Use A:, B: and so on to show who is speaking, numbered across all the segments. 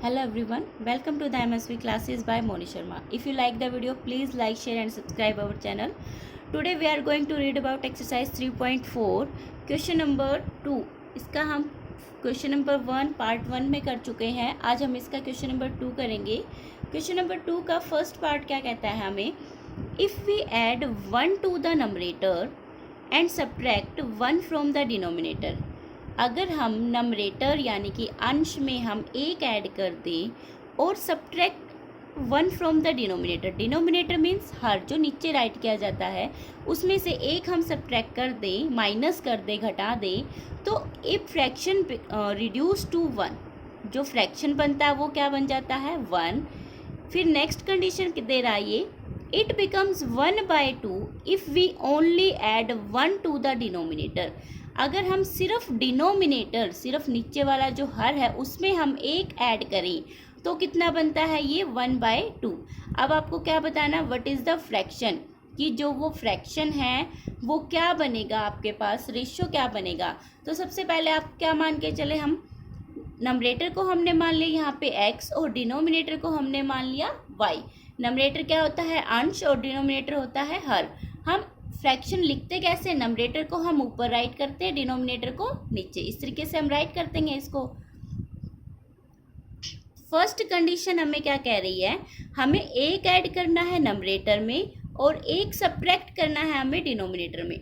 A: Hello everyone, welcome to the MSV classes by Moni Sharma. If you like the video, please like, share and subscribe our channel. Today we are going to read about exercise 3.4, question number 2. इसका हम question number 1 part 1 में कर चुके हैं. आज हम इसका question number 2 करेंगे. क्वेश्चन नंबर 2 का फर्स्ट पार्ट क्या कहता है हमें, if we add 1 to the numerator and subtract 1 from the denominator. अगर हम नंबरेटर यानी कि अंश में हम एक ऐड कर दें और subtract 1 from the denominator. Denominator means हर जो नीचे राइट किया जाता है उसमें से एक हम सब्ट्रैक्ट कर दें, माइनस कर दें, घटा दें, तो एक फ्रैक्शन रिड्यूस टू 1. जो फ्रैक्शन बनता है वो क्या बन जाता है 1. फिर नेक्स्ट कंडीशन दे रहा है ये, it becomes 1/2 if we only add 1 to the denominator. अगर हम सिर्फ डिनोमिनेटर, सिर्फ नीचे वाला जो हर है उसमें हम एक ऐड करें तो कितना बनता है ये 1/2. अब आपको क्या बताना, व्हाट इज़ द फ्रैक्शन, कि जो वो फ्रैक्शन है वो क्या बनेगा, आपके पास रेशियो क्या बनेगा. तो सबसे पहले आप क्या मान के चले, हम नंबरेटर को हमने मान लिया यहाँ पे x और डिनोमिनेटर को हमने मान लिया y. नंबरेटर क्या होता है अंश और डिनोमिनेटर होता है हर. हम फ्रैक्शन लिखते कैसे, नंबरेटर को हम ऊपर राइट करते हैं, डिनोमिनेटर को नीचे. इस तरीके से हम राइट करते हैं इसको. फर्स्ट कंडीशन हमें क्या कह रही है, हमें एक ऐड करना है नंबरेटर में और एक सब्ट्रैक्ट करना है हमें डिनोमिनेटर में.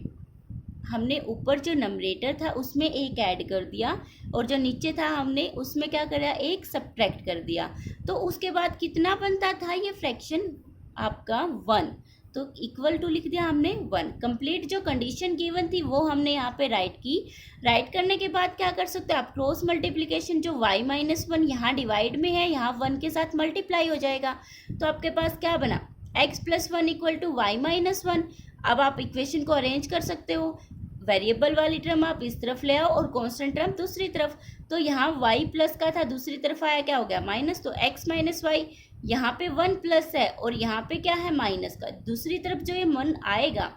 A: हमने ऊपर जो नंबरेटर था उसमें एक ऐड कर दिया और जो नीचे था हमने उसमें क्या करा, एक सब्ट्रैक्ट कर दिया. तो उसके बाद कितना बनता था ये फ्रैक्शन आपका 1. तो इक्वल टू लिख दिया हमने 1. कंप्लीट जो कंडीशन गिवन थी वो हमने यहाँ पे राइट की. राइट करने के बाद क्या कर सकते हो आप, क्रॉस मल्टीप्लिकेशन, जो y-1 यहाँ डिवाइड में है यहाँ 1 के साथ मल्टीप्लाई हो जाएगा. तो आपके पास क्या बना, x+1 इक्वल टू y-1. अब आप इक्वेशन को अरेंज कर सकते हो, वेरिएबल वाली टर्म आप इस तरफ ले आओ और कांस्टेंट टर्म दूसरी तरफ. तो यहाँ y प्लस का था, दूसरी तरफ आया क्या हो गया माइनस. तो x माइनस वाई, यहाँ पे 1 प्लस है और यहाँ पे क्या है माइनस का. दूसरी तरफ जो ये 1 आएगा,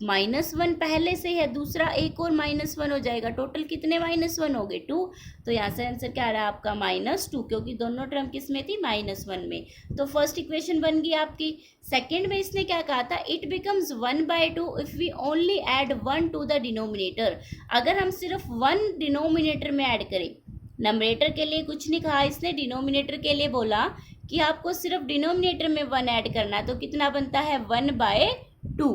A: -1 पहले से है, दूसरा एक और -1 हो जाएगा. टोटल कितने -1 हो गए 2. तो यहाँ से आंसर क्या आ रहा है आपका -2, क्योंकि दोनों टर्म किस में थी -1 में. तो फर्स्ट इक्वेशन बन गई आपकी. सेकेंड में इसने क्या कहा था, it becomes 1/2 if we only add 1 to the denominator. अगर हम सिर्फ 1 डिनोमिनेटर में ऐड करें, नंबरेटर के लिए कुछ नहीं कहा इसने, डिनोमिनेटर के लिए बोला कि आपको सिर्फ डिनोमिनेटर में 1 ऐड करना है. तो कितना बनता है 1/2.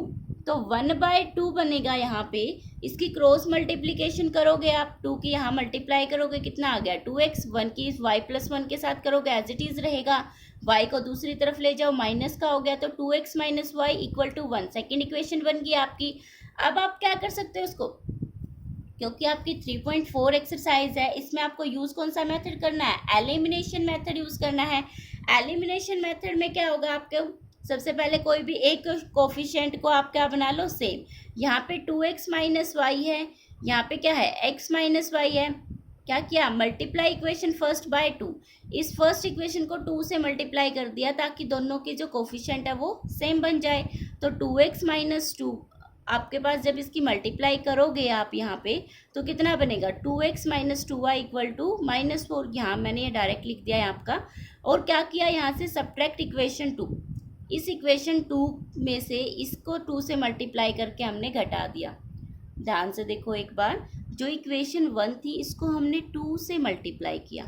A: तो 1/2 बनेगा यहाँ पे. इसकी क्रॉस मल्टीप्लिकेशन करोगे आप, 2 की यहाँ मल्टीप्लाई करोगे, कितना आ गया 2x. 1 की y+1 के साथ करोगे एज इट इज़ रहेगा, y को दूसरी तरफ ले जाओ, माइनस का हो गया तो 2x minus y equal to 1. Second equation बन गई आपकी. अब आप क्या कर सकते हो उसको, क्योंकि आपकी 3.4 एक्सरसाइज है, इसमें आपको यूज़ कौन सा मेथड करना है, एलिमिनेशन मेथड यूज़ करना है. एलिमिनेशन मेथड में क्या होगा आपके, सबसे पहले कोई भी एक कोफिशिएंट को आप क्या बना लो सेम. यहाँ पे 2x माइनस वाई है, यहाँ पे क्या है x माइनस वाई है. क्या किया, मल्टीप्लाई इक्वेशन फर्स्ट बाय 2. इस फर्स्ट इक्वेशन को 2 से मल्टीप्लाई कर दिया ताकि दोनों के जो कोफिशिएंट है वो सेम बन जाए. तो 2x माइनस 2 आपके पास जब इसकी मल्टीप्लाई करोगे आप यहाँ पे तो कितना बनेगा 2x minus 2y equal to -4. यहाँ मैंने ये डायरेक्ट लिख दिया है आपका. और क्या किया, यहाँ से सब्ट्रैक्ट इक्वेशन 2. इस इक्वेशन 2 में से इसको 2 से मल्टीप्लाई करके हमने घटा दिया. ध्यान से देखो एक बार, जो इक्वेशन 1 थी इसको हमने 2 से मल्टीप्लाई किया,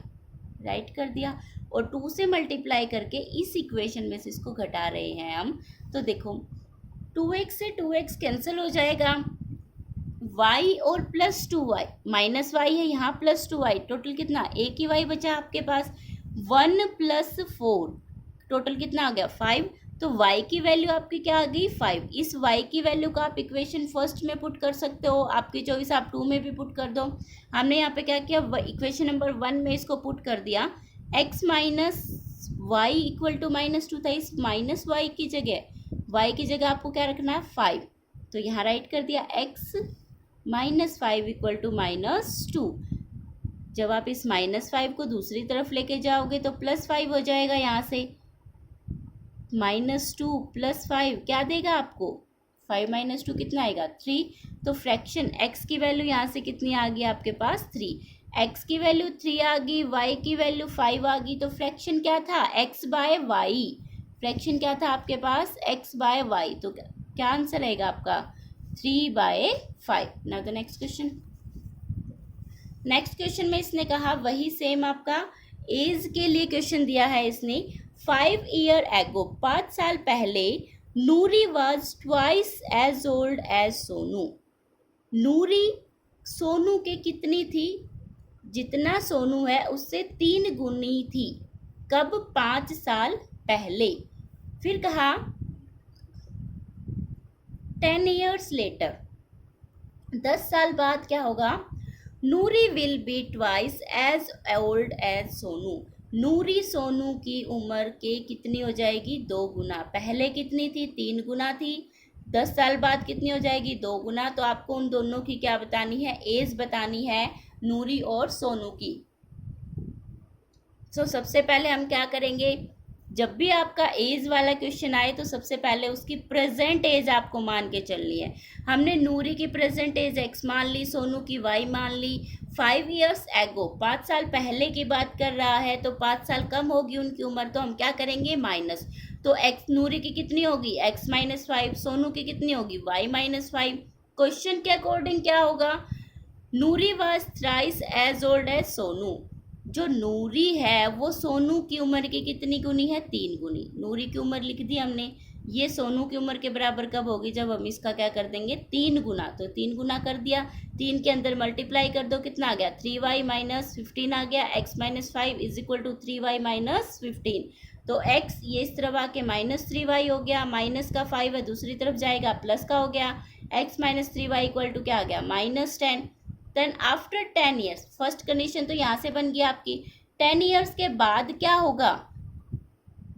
A: राइट कर दिया, और 2 से मल्टीप्लाई करके इस इक्वेशन में से इसको घटा रहे हैं हम. तो देखो 2x से 2x कैंसिल हो जाएगा, y और +2y, माइनस वाई है यहाँ +2y, टोटल कितना एक ही y बचा आपके पास. 1 + 4 टोटल कितना आ गया 5. तो y की वैल्यू आपकी क्या आ गई 5. इस y की वैल्यू को आप इक्वेशन फर्स्ट में पुट कर सकते हो, आपकी चॉइस, आप 2 में भी पुट कर दो. हमने यहाँ पे क्या किया, इक्वेशन नंबर 1 में इसको पुट कर दिया. x minus y equal to -2 था, इस माइनस वाई की जगह y की जगह आपको क्या रखना है 5. तो यहाँ राइट कर दिया x माइनस 5 इक्वल टू -2. जब आप इस -5 को दूसरी तरफ लेके जाओगे तो +5 हो जाएगा. यहाँ से -2 + 5 क्या देगा आपको, 5 - 2 कितना आएगा 3. तो फ्रैक्शन x की वैल्यू यहाँ से कितनी आ गई आपके पास 3. x की वैल्यू 3 आ गई, y की वैल्यू 5 आ गई, तो फ्रैक्शन क्या था x बाय वाई, फ्रैक्शन क्या था आपके पास x बाय वाई, तो क्या आंसर रहेगा आपका 3/5। Now the next question. Next question में इसने कहा वही सेम आपका एज के लिए क्वेश्चन दिया है इसने। 5 ईयर एगो, 5 साल पहले Noori was twice as old as Sonu. Noori Sonu के कितनी थी, जितना सोनू है उससे 3 गुनी थी। कब, 5 साल पहले। फिर कहा 10 ईयर्स लेटर, 10 साल बाद क्या होगा, Noori will be twice as old as Sonu. Noori Sonu की उम्र के कितनी हो जाएगी, 2 गुना। पहले कितनी थी, 3 गुना थी। 10 साल बाद कितनी हो जाएगी, 2 गुना। तो आपको उन दोनों की क्या बतानी है, एज बतानी है, नूरी और सोनू की। तो सबसे पहले हम क्या करेंगे, जब भी आपका एज वाला क्वेश्चन आए तो सबसे पहले उसकी प्रेजेंट एज आपको मान के चलनी है। हमने नूरी की प्रेजेंट एज x मान ली, सोनू की y मान ली। 5 ईयर्स एगो, 5 साल पहले की बात कर रहा है, तो 5 साल कम होगी उनकी उम्र, तो हम क्या करेंगे, माइनस। तो x नूरी की कितनी होगी, x माइनस 5, सोनू की कितनी होगी, y माइनस 5। क्वेश्चन के अकॉर्डिंग क्या होगा, Noori was thrice as old as Sonu. जो नूरी है वो सोनू की उम्र की कितनी गुनी है, 3 गुनी। नूरी की उम्र लिख दी हमने, ये सोनू की उम्र के बराबर कब होगी, जब हम इसका क्या कर देंगे, 3 गुना। तो 3 गुना कर दिया, 3 के अंदर मल्टीप्लाई कर दो, कितना आ गया, 3y माइनस 15 आ गया। x minus 5 is equal to 3y minus 15। तो x ये इस तरफ आके माइनस 3y हो गया, माइनस का 5 है दूसरी तरफ जाएगा, प्लस का हो गया। x minus 3y equal to क्या आ गया, minus 10। Then after 10 years, first condition तो यहाँ से बन गई आपकी। 10 ईयर्स के बाद क्या होगा,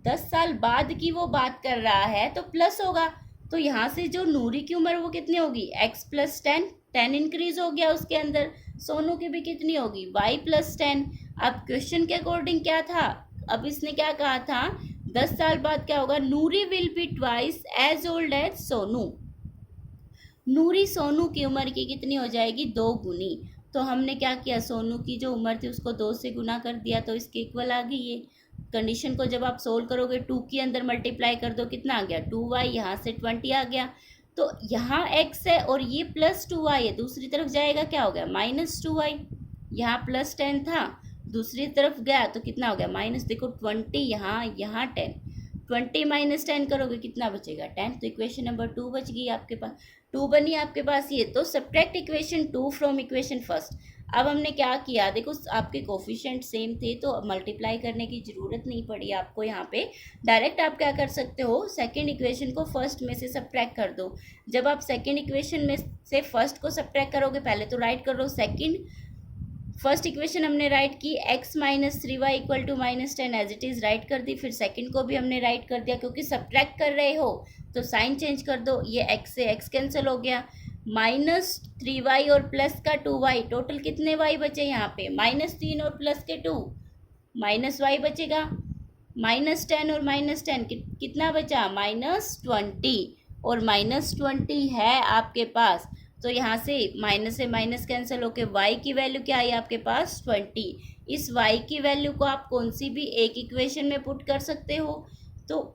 A: 10 साल बाद की वो बात कर रहा है तो प्लस होगा। तो यहाँ से जो नूरी की उम्र वो कितनी होगी, x प्लस 10, 10 इंक्रीज हो गया उसके अंदर। सोनू की भी कितनी होगी, y प्लस 10। अब क्वेश्चन के अकॉर्डिंग क्या था, अब इसने क्या कहा था, 10 साल बाद क्या होगा, Noori will be twice as old as Sonu. Noori Sonu की उम्र की कितनी हो जाएगी, 2 गुनी। तो हमने क्या किया, सोनू की जो उम्र थी उसको 2 से गुना कर दिया, तो इसके इक्वल आ गई ये कंडीशन को। जब आप सोल्व करोगे 2 के अंदर मल्टीप्लाई कर दो, कितना आ गया, 2y, यहाँ से 20 आ गया। तो यहाँ x है और ये प्लस 2y है, दूसरी तरफ जाएगा क्या हो गया, माइनस 2y। यहाँ प्लस 10 था, दूसरी तरफ गया तो कितना हो गया, माइनस। देखो 20 यहाँ, यहाँ 10, 20 माइनस 10 करोगे कितना बचेगा, 10। तो इक्वेशन नंबर 2 बच गई आपके पास, 2 बनी आपके पास ये। तो subtract equation 2 from equation first. अब हमने क्या किया, देखो आपके कोफिशिएंट सेम थे तो मल्टीप्लाई करने की ज़रूरत नहीं पड़ी आपको यहाँ पे। डायरेक्ट आप क्या कर सकते हो, सेकंड इक्वेशन को फर्स्ट में से सब्ट्रैक्ट कर दो। जब आप सेकंड इक्वेशन में से फर्स्ट को सब्ट्रैक्ट करोगे, पहले तो राइट कर लो सेकंड। फर्स्ट इक्वेशन हमने राइट की, x minus 3y equal to minus 10 as it is write कर दी। फिर सेकंड को भी हमने राइट कर दिया, क्योंकि सब्ट्रैक्ट कर रहे हो तो साइन चेंज कर दो, ये x से x कैंसिल हो गया। माइनस 3y और प्लस का 2y, टोटल कितने y बचे यहाँ पे, माइनस 3 और प्लस के 2, माइनस y बचेगा। माइनस 10 और माइनस 10 कितना बचा, माइनस 20, और माइनस 20 है आपके पास। तो यहाँ से माइनस कैंसिल होके y की वैल्यू क्या आई आपके पास, 20। इस y की वैल्यू को आप कौन सी भी एक इक्वेशन में पुट कर सकते हो। तो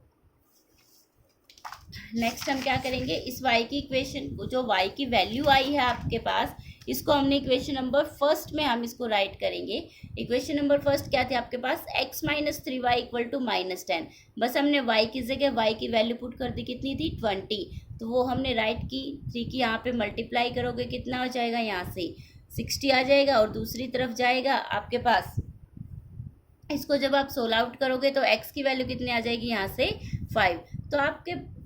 A: नेक्स्ट हम क्या करेंगे, इस y की इक्वेशन को, जो y की वैल्यू आई है आपके पास, इसको हमने इक्वेशन नंबर फर्स्ट में हम इसको राइट करेंगे। इक्वेशन नंबर फर्स्ट क्या थी आपके पास, x minus 3y equal to minus 10। बस हमने y की जगह y की वैल्यू पुट कर दी, कितनी थी, 20। तो वो हमने राइट की, 3 की यहाँ पे मल्टीप्लाई करोगे कितना हो जाएगा, यहाँ से 60 आ जाएगा, और दूसरी तरफ जाएगा आपके पास। इसको जब आप सोल्व आउट करोगे तो x की वैल्यू कितनी आ जाएगी, यहाँ से 5।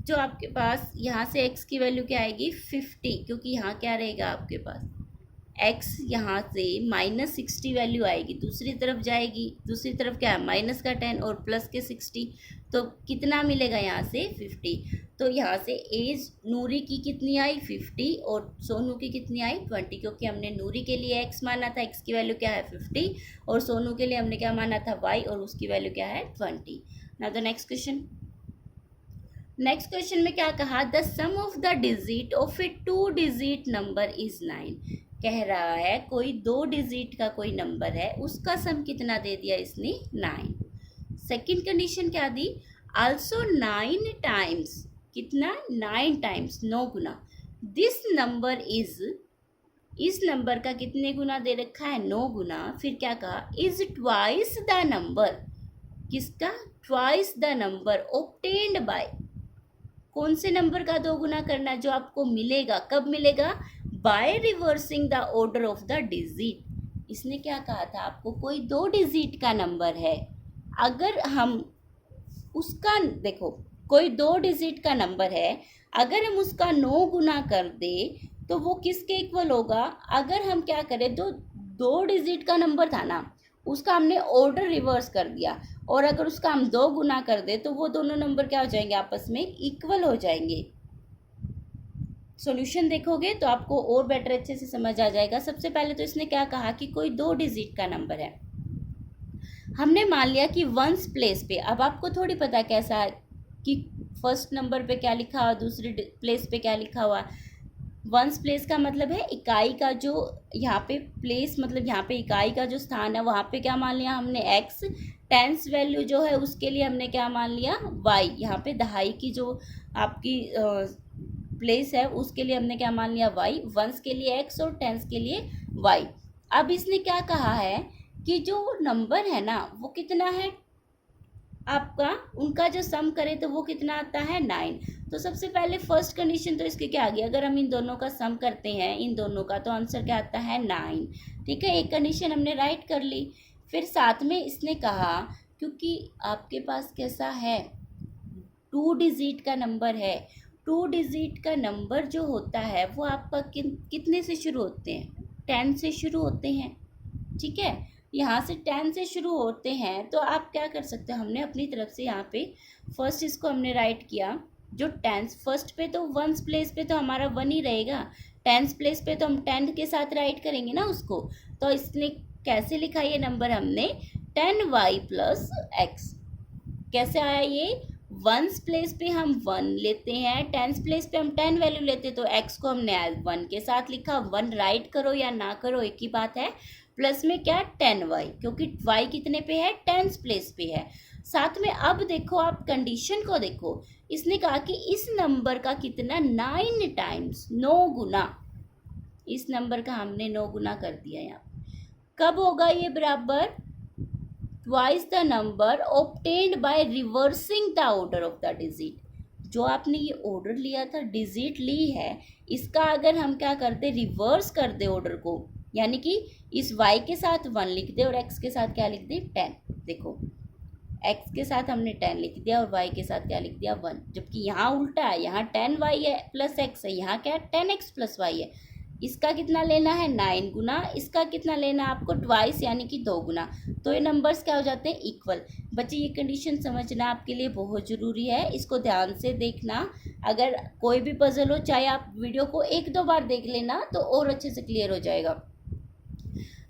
A: तो आपके पास यहाँ से x की वैल्यू क्या आएगी, 50, क्योंकि यहाँ क्या रहेगा आपके पास, x यहाँ से माइनस 60 वैल्यू आएगी, दूसरी तरफ जाएगी, दूसरी तरफ क्या है, माइनस का 10 और प्लस के 60, तो कितना मिलेगा यहाँ से, 50। तो यहाँ से एज नूरी की कितनी आई, 50, और सोनू की कितनी आई, 20, क्योंकि हमने नूरी के लिए x माना था, x की वैल्यू क्या है, 50, और सोनू के लिए हमने क्या माना था, y, और उसकी वैल्यू क्या है, 20। Now the next question. Next question में क्या कहा, the sum of the digit of a 2 digit number is 9। कह रहा है कोई 2 डिजिट का कोई नंबर है, उसका सम कितना दे दिया इसने 9। सेकंड कंडीशन क्या दी, आल्सो 9 टाइम्स, कितना 9 times 9 Guna, this number is, इस नंबर का कितने गुना दे रखा है 9 गुना, फिर क्या कहा इज ट्वाइस द नंबर, किसका twice the number obtained by, कौन से नंबर का 2 गुना करना जो आपको मिलेगा, कब मिलेगा, by reversing the order of the digit. इसने क्या कहा था आपको, कोई 2 डिजिट का नंबर है, अगर हम उसका देखो कोई 2 डिजिट का नंबर है, अगर हम उसका 9 गुना कर दे तो वो किसके इक्वल होगा, अगर हम क्या करें, तो 2 डिजिट का नंबर था ना, उसका हमने ऑर्डर रिवर्स कर दिया, और अगर उसका हम 2 गुना कर दे तो वो दोनों नंबर क्या हो जाएंगे, आपस में इक्वल हो जाएंगे। सॉल्यूशन देखोगे तो आपको और बेटर अच्छे से समझ आ जाएगा। सबसे पहले तो इसने क्या कहा कि कोई 2 डिजिट का नंबर है, हमने मान लिया कि वंस प्लेस पे, अब आपको थोड़ी पता कैसा है कि फर्स्ट नंबर पे क्या लिखा हुआ, दूसरी प्लेस पे क्या लिखा हुआ। वंस प्लेस का मतलब है इकाई का जो, यहाँ पे प्लेस मतलब यहाँ पे इकाई का जो स्थान है, वहाँ पे क्या मान लिया हमने x, टेंस वैल्यू जो है उसके लिए हमने क्या मान लिया y, यहाँ पे दहाई की जो आपकी प्लेस है उसके लिए हमने क्या मान लिया y, वंस के लिए x और टेंस के लिए y। अब इसने क्या कहा है कि जो नंबर है ना वो कितना है आपका, उनका जो सम करे तो वो कितना आता है 9। तो सबसे पहले फर्स्ट कंडीशन तो इसके क्या आ गई, अगर हम इन दोनों का सम करते हैं इन दोनों का तो आंसर क्या आता है 9। ठीक है, एक कंडीशन हमने राइट कर ली। फिर साथ में इसने कहा क्योंकि आपके पास कैसा है 2 डिजिट का नंबर है, 2 डिजिट का नंबर जो होता है वो आपका कितने से शुरू होते हैं, 10 से शुरू होते हैं। ठीक है, यहाँ से 10 से शुरू होते हैं, तो आप क्या कर सकते हो, हमने अपनी तरफ से यहाँ पे फर्स्ट इसको हमने राइट किया, जो 10 फर्स्ट पे तो वंस प्लेस पे तो हमारा 1 ही रहेगा, 10 प्लेस पे तो हम 10 के साथ राइट करेंगे ना उसको। तो इसने कैसे लिखा ये नंबर हमने 10y प्लस एक्स, कैसे आया ये, वंस प्लेस पे हम 1 लेते हैं, टेंस प्लेस पे हम 10 वैल्यू लेते हैं, तो x को हमने 1 के साथ लिखा, 1 राइट करो या ना करो एक ही बात है, प्लस में क्या 10y, क्योंकि y कितने पे है, टेंस प्लेस पे है। साथ में अब देखो आप कंडीशन को देखो, इसने कहा कि इस नंबर का कितना 9 टाइम्स 9 गुना, इस नंबर का हमने 9 गुना कर दिया। यहाँ कब होगा ये बराबर, twice the number obtained by reversing the order of the digit. जो आपने ये ऑर्डर लिया था, डिजिट ली है, इसका अगर हम क्या करते रिवर्स कर दे ऑर्डर को, यानी कि इस y के साथ 1 लिख दे और x के साथ क्या लिख दे 10। देखो x के साथ हमने 10 लिख दिया और y के साथ क्या लिख दिया 1, जबकि यहाँ उल्टा है, यहाँ 10y है प्लस x है, यहाँ क्या है 10x प्लस y है। इसका कितना लेना है 9 गुना, इसका कितना लेना है आपको ट्वाइस यानी कि 2 गुना, तो ये नंबर्स क्या हो जाते हैं इक्वल। बच्चे ये कंडीशन समझना आपके लिए बहुत ज़रूरी है, इसको ध्यान से देखना। अगर कोई भी पजल हो, चाहे आप वीडियो को 1-2 बार देख लेना तो और अच्छे से क्लियर हो जाएगा।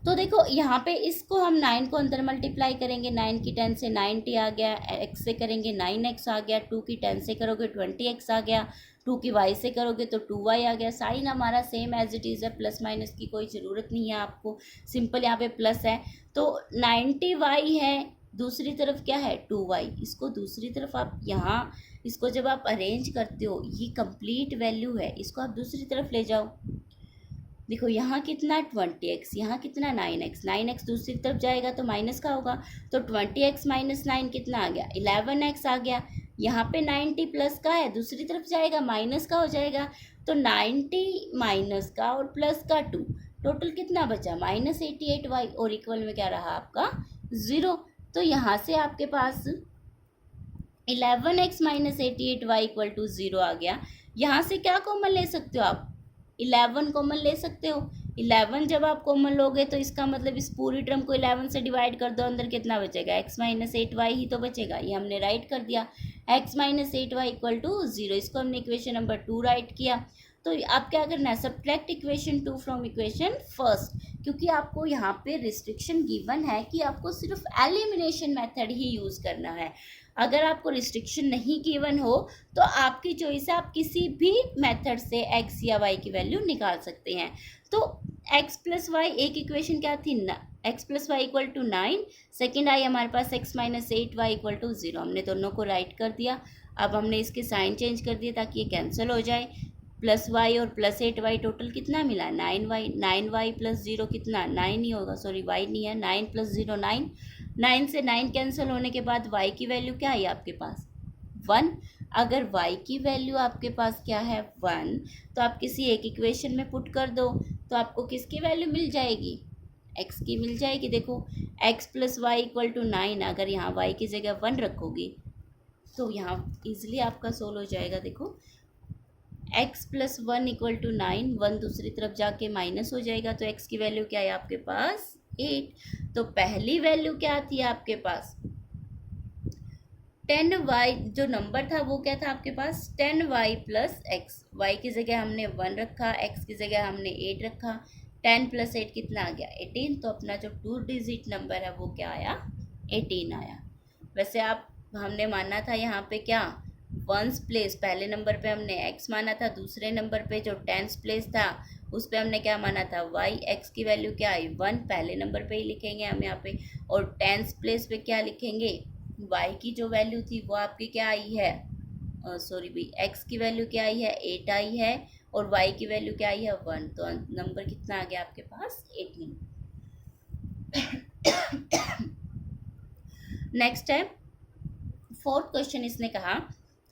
A: तो देखो यहाँ पे इसको हम 9 को अंदर मल्टीप्लाई करेंगे, 9 की 10 से 90 आ गया, x से करेंगे 9x आ गया, 2 की 10 से करोगे 20x आ गया, 2 की y से करोगे तो 2y आ गया। साइन हमारा सेम एज इट इज़ है, प्लस माइनस की कोई ज़रूरत नहीं है आपको, सिंपल यहाँ पे प्लस है। तो 90y है, दूसरी तरफ क्या है 2y, इसको दूसरी तरफ आप यहाँ इसको जब आप अरेंज करते हो, ये कंप्लीट वैल्यू है, इसको आप दूसरी तरफ ले जाओ। देखो यहाँ कितना 20x, यहाँ कितना 9x, 9x दूसरी तरफ जाएगा तो माइनस का होगा, तो 20x माइनस 9 कितना आ गया 11x आ गया। यहाँ पे 90 प्लस का है, दूसरी तरफ जाएगा माइनस का हो जाएगा, तो 90 माइनस का और प्लस का 2, टोटल कितना बचा -88y, और इक्वल में क्या रहा आपका 0। तो यहाँ से आपके पास 11x minus 88y equal to 0 आ गया। यहाँ से क्या कॉमन ले सकते हो आप, 11 कॉमन ले सकते हो। 11 जब आप कॉमन लोगे तो इसका मतलब इस पूरी टर्म को 11 से डिवाइड कर दो, अंदर कितना बचेगा x माइनस 8y ही तो बचेगा, ये हमने राइट कर दिया, x minus 8y equal to 0, इसको हमने इक्वेशन नंबर 2 राइट किया। तो आप क्या करना है, subtract equation 2 from equation first, क्योंकि आपको यहाँ पे रिस्ट्रिक्शन गिवन है कि आपको सिर्फ एलिमिनेशन मेथड ही यूज़ करना है। अगर आपको रिस्ट्रिक्शन नहीं गिवन हो तो आपकी चॉइस है, आप किसी भी मेथड से x या y की वैल्यू निकाल सकते हैं। तो एक्स प्लस वाई एक इक्वेशन क्या थी ना, X plus Y equal to 9, second आई हमारे पास X minus 8 Y equal to 0। हमने दोनों को राइट कर दिया। अब हमने इसके साइन चेंज कर दिए ताकि ये कैंसिल हो जाए। प्लस वाई और प्लस 8 वाई टोटल कितना मिला 9 वाई, 9 वाई प्लस 0 कितना 9 ही होगा, सॉरी वाई नहीं है, 9 प्लस 0 9, 9 से 9 कैंसिल होने के बाद वाई की वैल्यू क्या आई आपके पास 1। अगर y की वैल्यू आपके पास क्या है 1, तो आप किसी एक इक्वेशन में पुट कर दो तो आपको किसकी वैल्यू मिल जाएगी, x की मिल जाएगी। देखो x plus Y equal to 9, अगर यहाँ y की जगह 1 रखोगी तो यहाँ इजिली आपका सोल्व हो जाएगा। देखो x प्लस 1 इक्वल टू 9, 1 दूसरी तरफ जाके माइनस हो जाएगा तो x की वैल्यू क्या है आपके पास 8। तो पहली वैल्यू क्या थी आपके पास 10y, जो नंबर था वो क्या था आपके पास 10y प्लस एक्स। वाई की जगह हमने 1 रखा, x की जगह हमने 8 रखा, 10 प्लस 8 कितना आ गया 18। तो अपना जो 2 डिजिट नंबर है वो क्या आया 18 आया। वैसे आप हमने माना था यहाँ पे क्या वंस प्लेस, पहले नंबर पे हमने x माना था, दूसरे नंबर पे जो टेंस प्लेस था उस पे हमने क्या माना था y। x की वैल्यू क्या आई 1, पहले नंबर पे ही लिखेंगे हम यहाँ पे, और टेंस प्लेस पे क्या लिखेंगे y की जो वैल्यू थी वो आपकी क्या आई है, सॉरी भाई x की वैल्यू क्या आई है 8 आई है, और y की वैल्यू क्या आई है 1। तो नंबर कितना आ गया आपके पास 18। नेक्स्ट है फोर्थ क्वेश्चन। इसने कहा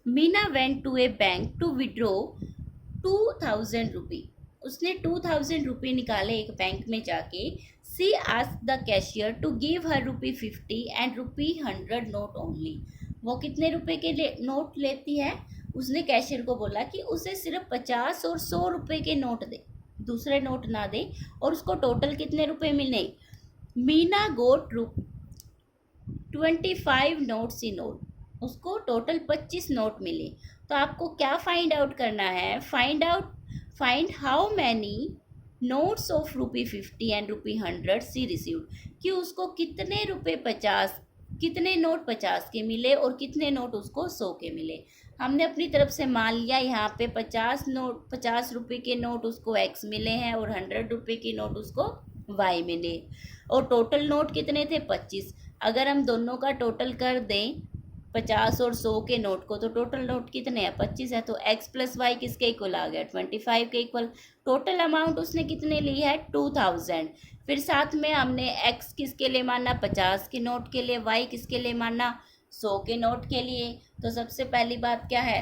A: Meena went to a bank to withdraw 2000 rupee. उसने 2000 रुपये निकाले एक बैंक में जाके। She asked the cashier to give her ₹50 and ₹100 note only. वो कितने रुपए के नोट लेती है, उसने कैशियर को बोला कि उसे सिर्फ 50 और 100 रुपए के नोट दे, दूसरे नोट ना दे, और उसको टोटल कितने रुपए मिले। Meena got 25 notes in all, उसको टोटल 25 नोट मिले। तो आपको क्या फाइंड आउट करना है, find how many notes of ₹50 and ₹100 she received, कि उसको कितने रुपए 50, कितने नोट 50 के मिले और कितने नोट उसको 100 के मिले। हमने अपनी तरफ से मान लिया यहाँ पे 50 रुपए के नोट उसको x मिले हैं और 100 रुपए के नोट उसको y मिले, और टोटल नोट कितने थे 25। अगर हम दोनों का टोटल कर दें 50 और 100 के नोट को, तो टोटल नोट कितने हैं 25 है, तो x प्लस वाई किसके इक्वल आ गया 25 के इक्वल। टोटल अमाउंट उसने कितने ली है 2000। फिर साथ में हमने x किसके लिए माना 50 के नोट के लिए, y किसके लिए माना 100 के नोट के लिए। तो सबसे पहली बात क्या है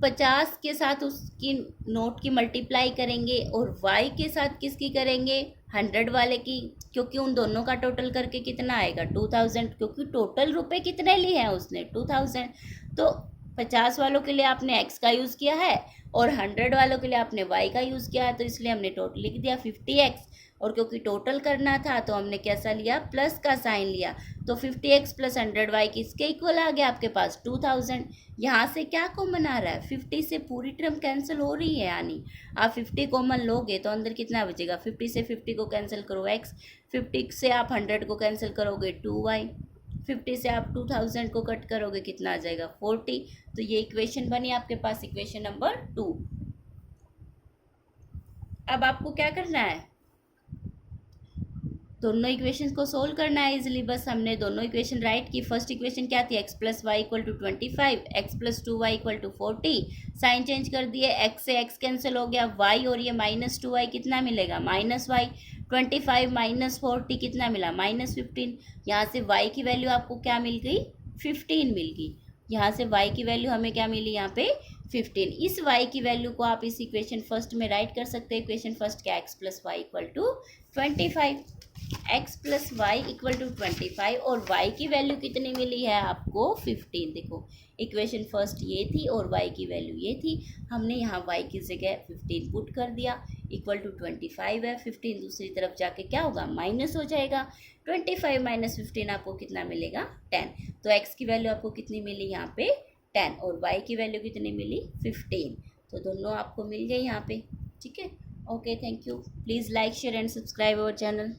A: 50 के साथ उसकी नोट की मल्टीप्लाई करेंगे और y के साथ किसकी करेंगे 100 वाले की, क्योंकि उन दोनों का टोटल करके कितना आएगा 2000, क्योंकि टोटल रुपए कितने लिए हैं उसने 2000। तो 50 वालों के लिए आपने x का यूज़ किया है और 100 वालों के लिए आपने y का यूज़ किया है, तो इसलिए हमने टोटल लिख दिया 50x। और क्योंकि टोटल करना था तो हमने कैसा लिया प्लस का साइन लिया, तो 50x प्लस 100y किसके इक्वल आ गया आपके पास 2000। यहाँ से क्या कॉमन आ रहा है 50 से पूरी टर्म कैंसिल हो रही है, यानी आप 50 कॉमन लोगे तो अंदर कितना बचेगा 50 से 50 को कैंसिल करो x, 50 से आप 100 को कैंसिल करोगे 2y, 50 से आप 2000 को कट करोगे कितना आ जाएगा 40। तो ये इक्वेशन बनी आपके पास इक्वेशन नंबर 2। अब आपको क्या करना है दोनों इक्वेशंस को सोल्व करना है इजीली। बस हमने दोनों इक्वेशन राइट की। फर्स्ट इक्वेशन क्या थी x plus Y equal to 25, x plus 2y equal to 40। Sign change कर दिए, x से x कैंसिल हो गया, y और ये माइनस 2y कितना मिलेगा माइनस y, 25 माइनस 40 कितना मिला माइनस 15। यहाँ से y की वैल्यू आपको क्या मिल गई 15 मिल गई। यहाँ से y की वैल्यू हमें क्या मिली यहाँ पे 15। इस y की वैल्यू को आप इस इक्वेशन फर्स्ट में राइट कर सकते हैं। इक्वेशन फर्स्ट क्या x plus Y equal to 25, x plus Y equal to 25 और y की वैल्यू कितनी मिली है आपको 15। देखो इक्वेशन फर्स्ट ये थी और y की वैल्यू ये थी, हमने यहाँ y की जगह 15 पुट कर दिया, इक्वल टू 25 है। 15 दूसरी तरफ जाके क्या होगा माइनस हो जाएगा, 25 माइनस 15 आपको कितना मिलेगा 10। तो x की वैल्यू आपको कितनी मिली यहाँ पे 10 और y की वैल्यू कितनी मिली 15। तो दोनों आपको मिल गए यहाँ पे, ठीक है। Okay, thank you. Please like share and subscribe our channel.